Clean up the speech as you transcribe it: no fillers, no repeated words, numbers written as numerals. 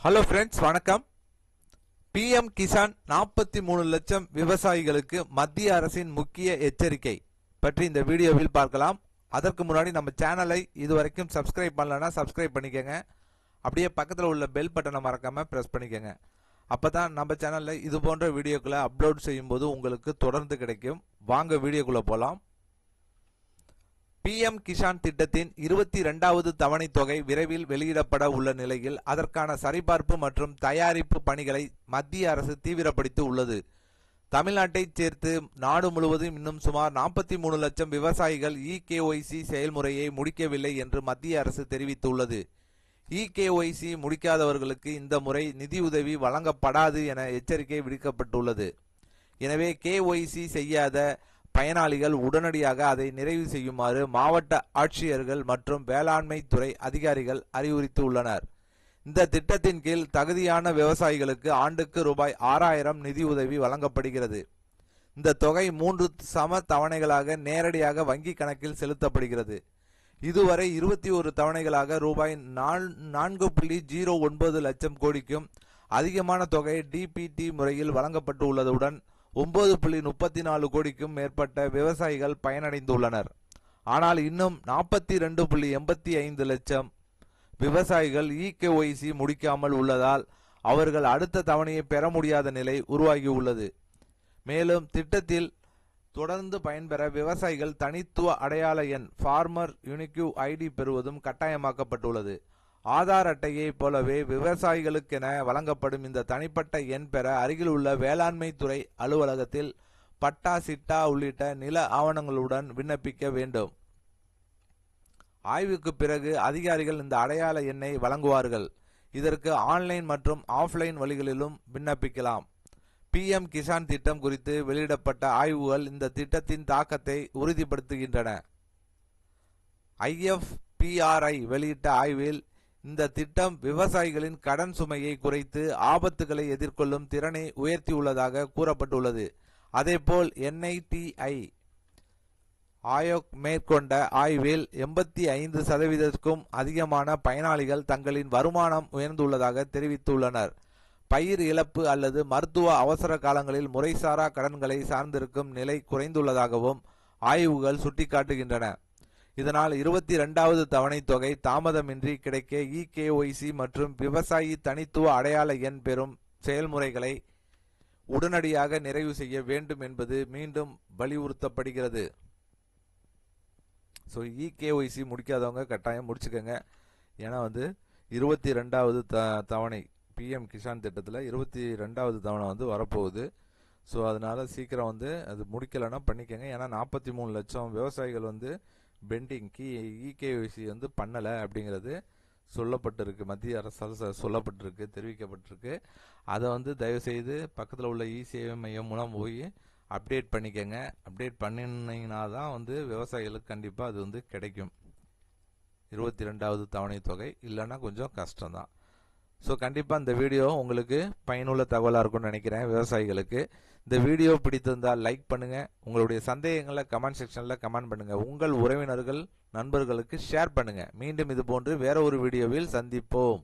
Hello friends, வணக்கம். PM Kisan 43 லட்சம் விவசாயிகளுக்கு மத்திய அரசின் முக்கிய எச்சரிக்கை பற்றி இந்த வீடியோவில் பார்க்கலாம். அதற்கு முன்னாடி நம்ம சேனலை இதுவரைக்கும் சப்ஸ்கிரைப் பண்ணலன்னா சப்ஸ்கிரைப் பண்ணிக்கோங்க. அப்படியே பக்கத்தில் உள்ள பெல் பட்டனை மறக்காம பிரஸ் பண்ணிக்கோங்க. அப்பதான் நம்ம சேனல்ல இது போன்ற வீடியோக்களை அப்லோட் செய்யும் போது உங்களுக்கு தொடர்ந்து கிடைக்கும். வாங்க வீடியோக்குள்ள போலாம். பிஎம் கிசான் திட்டத்தின் 22வது தவணை தொகை விரைவில் வெளியிடப்பட உள்ள நிலையில் அதற்கான சரிபார்ப்பு மற்றும் தயாரிப்பு பணிகளை மத்திய அரசு தீவிரப்படுத்தி உள்ளது. தமிழ்நாட்டைச் சேர்த்து நாடு முழுவதும் இன்னும் சுமார் 43 லட்சம் விவசாயிகள் இகேஒய்சி செயல்முறையை முடிக்கவில்லை என்று மத்திய அரசு தெரிவித்துள்ளது. இகேஒய்சி முடிக்காதவர்களுக்கு இந்த முறை நிதியுதவி வழங்கப்படாது என எச்சரிக்கை விடுக்கப்பட்டுள்ளது. எனவே கேஒய்சி செய்யாத பயனாளிகள் உடனடியாக அதை நிறைவு செய்யுமாறு மாவட்ட ஆட்சியர்கள் மற்றும் வேளாண்மை துறை அதிகாரிகள் அறிவுறுத்தியுள்ளனர். இந்த திட்டத்தின் கீழ் தகுதியான விவசாயிகளுக்கு ஆண்டுக்கு ரூபாய் 6000 நிதியுதவி வழங்கப்படுகிறது. இந்த தொகை 3 சம தவணைகளாக நேரடியாக வங்கி கணக்கில் செலுத்தப்படுகிறது. இதுவரை 21 தவணைகளாக ரூபாய் 4.09 லட்சம் கோடிக்கும் அதிகமான தொகை டிபிடி முறையில் வழங்கப்பட்டு உள்ளதுடன் 9.34 கோடிக்கும் மேற்பட்ட விவசாயிகள் பயனடைந்துள்ளனர். ஆனால் இன்னும் 42.85 லட்சம் விவசாயிகள் இகேஒய்சி முடிக்காமல் உள்ளதால் அவர்கள் அடுத்த தவணையை பெற முடியாத நிலை உருவாகியுள்ளது. மேலும் திட்டத்தில் தொடர்ந்து பயன்பெற விவசாயிகள் தனித்துவ அடையாள எண் ஃபார்மர் யூனிக் ஐடி பெறுவதும் கட்டாயமாக்கப்பட்டுள்ளது. ஆதார் அட்டையை போலவே விவசாயிகளுக்கென வழங்கப்படும் இந்த தனிப்பட்ட எண் பெற அருகில் உள்ள வேளாண்மை துறை அலுவலகத்தில் பட்டா, சிட்டா உள்ளிட்ட நில ஆவணங்களுடன் விண்ணப்பிக்க வேண்டும். ஆய்வுக்கு பிறகு அதிகாரிகள் இந்த அடையாள எண்ணை வழங்குவார்கள். இதற்கு ஆன்லைன் மற்றும் ஆஃப்லைன் வழிகளிலும் விண்ணப்பிக்கலாம். பிஎம் கிசான் திட்டம் குறித்து வெளியிடப்பட்ட ஆய்வுகள் இந்த திட்டத்தின் தாக்கத்தை உறுதிப்படுத்துகின்றன. IFPRI வெளியிட்ட ஆய்வில் இந்த திட்டம் விவசாயிகளின் கடன் சுமையை குறைத்து ஆபத்துகளை எதிர்கொள்ளும் திறனை உயர்த்தியுள்ளதாக கூறப்பட்டுள்ளது. அதேபோல் NITI ஆயோக் மேற்கொண்ட ஆய்வில் 85% அதிகமான பயனாளிகள் தங்களின் வருமானம் உயர்ந்துள்ளதாக தெரிவித்துள்ளனர். பயிர் இழப்பு அல்லது மருத்துவ அவசர காலங்களில் முறைசாரா கடன்களை சார்ந்திருக்கும் நிலை குறைந்துள்ளதாகவும் ஆய்வுகள் சுட்டிக்காட்டுகின்றன. இதனால் 22வது தவணை தொகை தாமதமின்றி கிடைக்க இகேஒய்சி மற்றும் விவசாயி தனித்துவ அடையாள எண் பெறும் செயல்முறைகளை உடனடியாக நிறைவு செய்ய வேண்டும் என்பது மீண்டும் வலியுறுத்தப்படுகிறது. ஸோ இகேஒய்சி முடிக்காதவங்க கட்டாயம் முடிச்சுக்கோங்க. ஏன்னா 22வது தவணை பிஎம் கிசான் திட்டத்தில் 22வது தவணை வரப்போகுது. ஸோ அதனால சீக்கிரம் அது முடிக்கலைன்னா பண்ணிக்கோங்க. ஏன்னா 43 லட்சம் விவசாயிகள் பெண்டிங் இகேஒய்சி பண்ணலை அப்படிங்கிறது சொல்லப்பட்டிருக்கு. மத்திய அரசால் சொல்லப்பட்டிருக்கு, தெரிவிக்கப்பட்டிருக்கு. அதை தயவுசெய்து பக்கத்தில் உள்ள இசேவை மையம் மூலம் போய் அப்டேட் பண்ணிக்கங்க. அப்டேட் பண்ணினீங்கன்னா தான் விவசாயிகளுக்கு கண்டிப்பாக அது கிடைக்கும் 22வது தவணை தொகை. இல்லைன்னா கொஞ்சம் கஷ்டம்தான். ஸோ கண்டிப்பாக இந்த வீடியோ உங்களுக்கு பயனுள்ள தகவலாக இருக்கும்னு நினைக்கிறேன். விவசாயிகளுக்கு இந்த வீடியோ பிடித்திருந்தால் லைக் பண்ணுங்கள். உங்களுடைய சந்தேகங்களை கமெண்ட் செக்ஷனில் கமெண்ட் பண்ணுங்கள். உங்கள் உறவினர்கள், நண்பர்களுக்கு ஷேர் பண்ணுங்கள். மீண்டும் இது போன்று வேற ஒரு வீடியோவில் சந்திப்போம்.